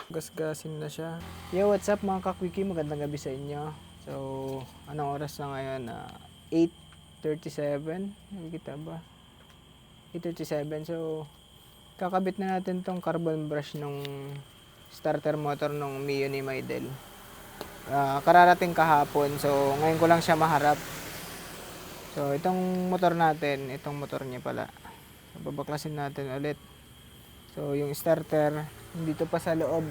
Gasgasin na siya. Yo, what's up mga kakwiki? Magandang gabi sa inyo. So, anong oras na ngayon? 8:37. Nakikita ba? 8:37. So, kakabit na natin tong carbon brush nung starter motor nung Mio ni Maydel. Kararating kahapon. So, ngayon ko lang siya maharap. So, itong motor natin, itong motor niya pala. So, babaklasin natin ulit. So, yung starter, dito pa sa loob.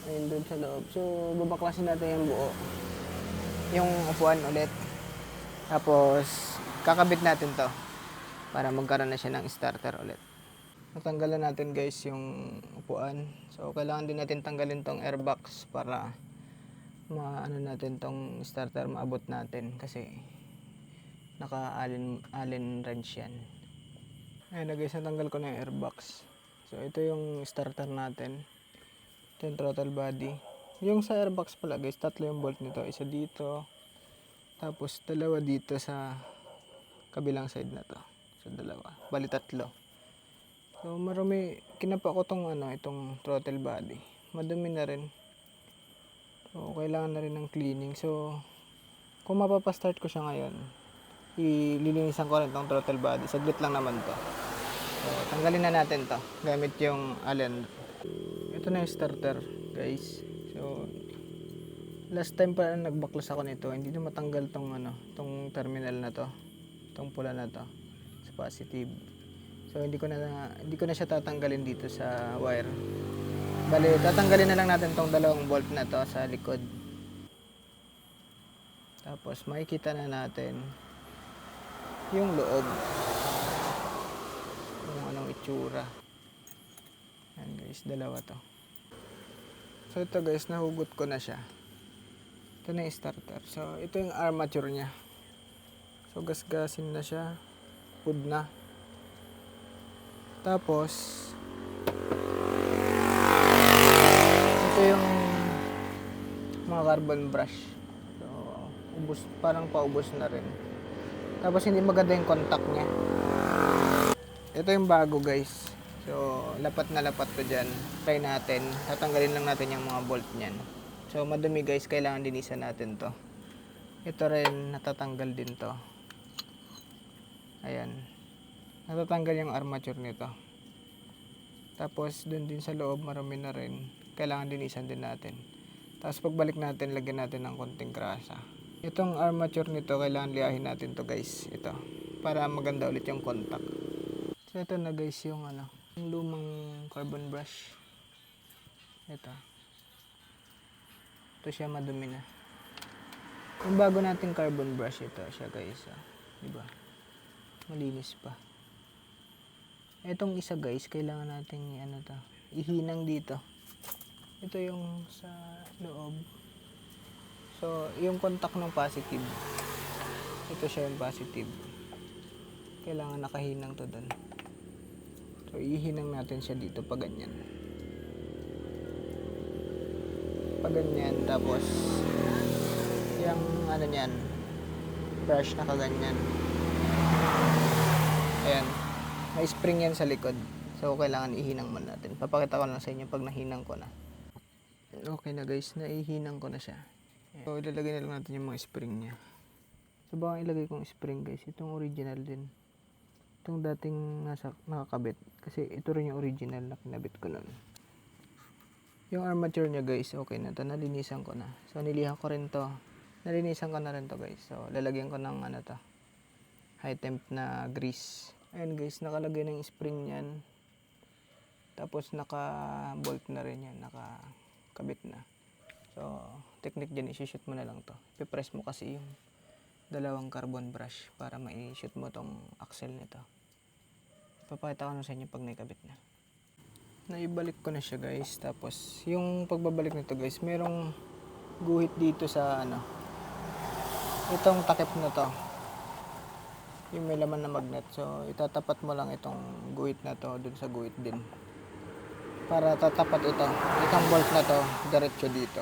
Ayun doon sa loob. So, babaklasin natin yung buo. Yung upuan ulit. Tapos, kakabit natin to para magkaroon na siya ng starter ulit. Natanggalan natin guys yung upuan. So, kailangan din natin tanggalin tong airbox para maano natin tong starter, maabot natin kasi naka-allen wrench yan. Ayun na guys, natanggal ko na yung airbox. So, ito yung starter natin. Ito yung throttle body. Yung sa airbox pala guys, tatlo yung bolt nito. Isa dito, tapos dalawa dito sa kabilang side na to. So, dalawa. Bali tatlo. So, marami. Kinapa ko tong itong throttle body. Madumi na rin. So, kailangan na rin ng cleaning. So, kung mapapastart ko siya ngayon, ililinisan ko rin tong throttle body. Saglit lang naman to. So, tanggalin na natin to gamit yung allen. Ito na yung starter guys. So, last time pa nagbaklas ako nito, hindi na matanggal tong tong terminal na to, tong pula na to sa positive. So, hindi ko na siya tatanggalin dito sa wire. Bali, tatanggalin na lang natin tong dalawang bolt na to sa likod. Tapos makikita na natin yung loob. Kung anong itsura. Yan guys, dalawa to. So ito guys, nahugot ko na siya. Ito na yung starter. So ito yung armature niya. So gasgasin na siya. Pud na. Tapos ito yung mga carbon brush. So ubos, parang paubos na rin. Tapos hindi maganda yung contact niya. Ito yung bago guys. So lapat na lapat to dyan. Try natin. Tatanggalin lang natin yung mga bolt niyan. So madumi guys, kailangan linisan natin to. Ito rin natatanggal din to. Ayan. Natatanggal yung armature nito. Tapos dun din sa loob marami na rin. Kailangan linisan din natin. Tapos pagbalik natin, lagyan natin ng konting krasa. Itong armature nito, kailangan liahin natin to guys. Ito. Para maganda ulit yung contact. So ito na guys yung yung lumang carbon brush. Ito. Ito siya, madumi na. Yung bago nating carbon brush, ito siya guys. Diba? Malinis pa. Itong isa guys, kailangan nating ihinang dito. Ito yung sa loob. So, yung contact ng positive. Ito siya yung positive. Kailangan nakahinang to doon. So, ihinang natin siya dito pa ganyan. Pa ganyan, tapos yung niyan, brush na kaganyan. Ayan. May spring yan sa likod. So, kailangan ihinang man natin. Papakita ko lang sa inyo pag nahinang ko na. Okay na guys, naihinang ko na siya. So, ilalagay na lang natin yung mga spring niya. So, baka ilagay kong spring guys. Itong original din. Itong dating nakakabit. Kasi ito rin yung original na kinabit ko nun. Yung armature niya guys, okay na to. Nalinisan ko na. So, nilihan ko rin to. Nalinisan ko na rin to guys. So, lalagyan ko ng high temp na grease. Ayan guys, nakalagay na yung spring niyan. Tapos naka-bolt na rin yan. Nakakabit na. So, technique dyan, isi-shoot mo na lang to. Pipress mo kasi yung dalawang carbon brush para ma-shoot mo tong axle nito. Papakita ko na sa inyo pag naikabit na. Naibalik ko na siya guys. Tapos, yung pagbabalik nito guys, merong guhit dito sa itong takip na to. Yung may laman na magnet. So, itatapat mo lang itong guhit na to dun sa guhit din. Para tatapat ito. Itong bolt na to, diretso dito.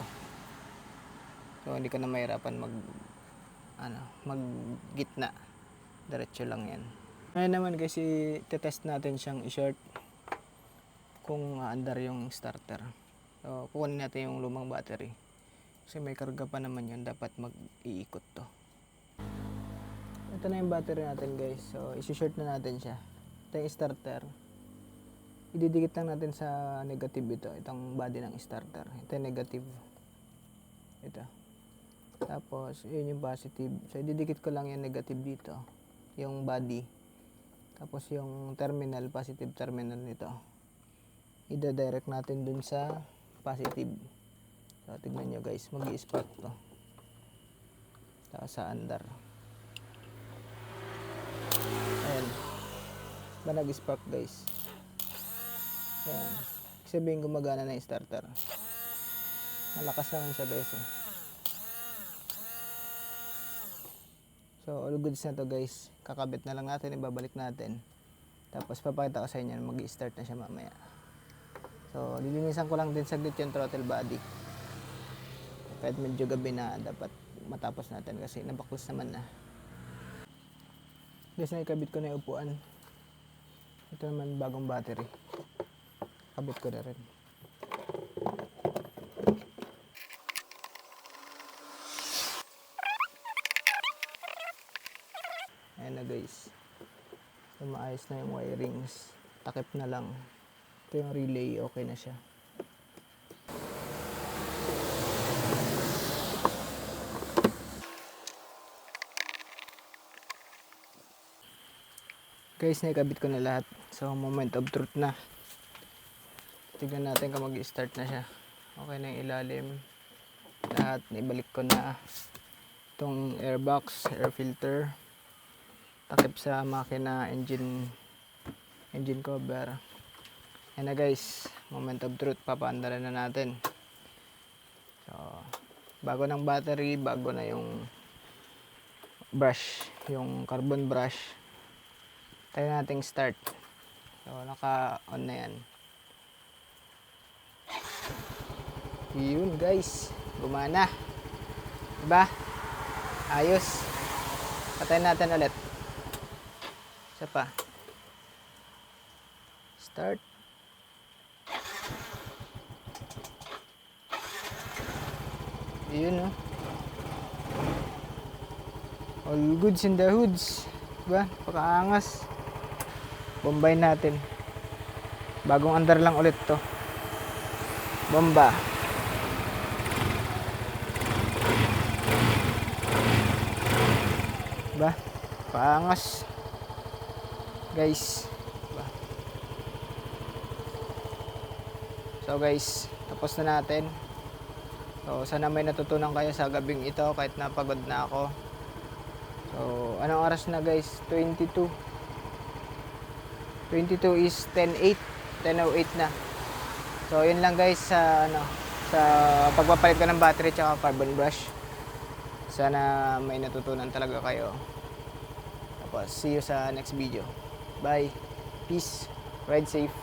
So, hindi ka na mahirapan mag-gitna. Diretso lang yan. Ngayon naman guys, i-test natin siyang i-short. kung andar yung starter. So, kukunin natin yung lumang battery. Kasi may karga pa naman yun, dapat mag-iikot to. Ito na yung battery natin guys. So, isi-short na natin siya. Ito yung starter. Ididikit lang natin sa negative ito. Itong body ng starter. Ito yung negative. Ito. Tapos, yun yung positive. So, ididikit ko lang yung negative dito. Yung body. Tapos, yung terminal, positive terminal nito. Ida-direct natin dun sa positive. So, tignan nyo guys. Mag-i-spark to. Tapos, sa andar. Ayan. Ba nag-spark guys? Ayan. Sabihin gumagana na yung starter. Malakas naman siya guys. Oh. So, all goods na to guys. Kakabit na lang natin, ibabalik natin. Tapos papakita ko sa inyo na mag-i-start na siya mamaya. So, lilinisan ko lang din saglit yung throttle body. Kahit medyo gabi na, dapat matapos natin kasi nabaklos naman na. Guys, nakikabit ko na yung upuan. Ito naman bagong battery. Kabit ko na rin. Ayan na guys. So, maayos na yung wirings. Takip na lang. Ito yung relay, okay na siya. Guys, nakikabit ko na lahat. So, moment of truth na. Tignan natin kung mag-start na siya. Okay na yung ilalim. Lahat, naibalik ko na. Itong airbox, air filter. Takip sa makina, engine cover. Yan na guys, moment of truth, papaandaran na natin. So, bago ng battery, bago na yung brush, yung carbon brush. Tayo nating start. So, naka-on na yan. Yun guys, gumana. Diba? Ayos. Patayin natin ulit. Isa pa. Start. Yun, no? All goods in the hoods. Diba? Pakaangas. Bombay natin. Bagong andar lang ulit to. Bomba. Diba? Pakaangas. Guys. Diba? So guys, tapos na natin. So sana may natutunan kayo sa gabing ito kahit napagod na ako. So anong oras na guys? 22 is 10:08 na. So yun lang guys sa sa pagpapalit ko ng battery tsaka carbon brush. Sana may natutunan talaga kayo. Tapos see you sa next video. Bye. Peace. Ride safe.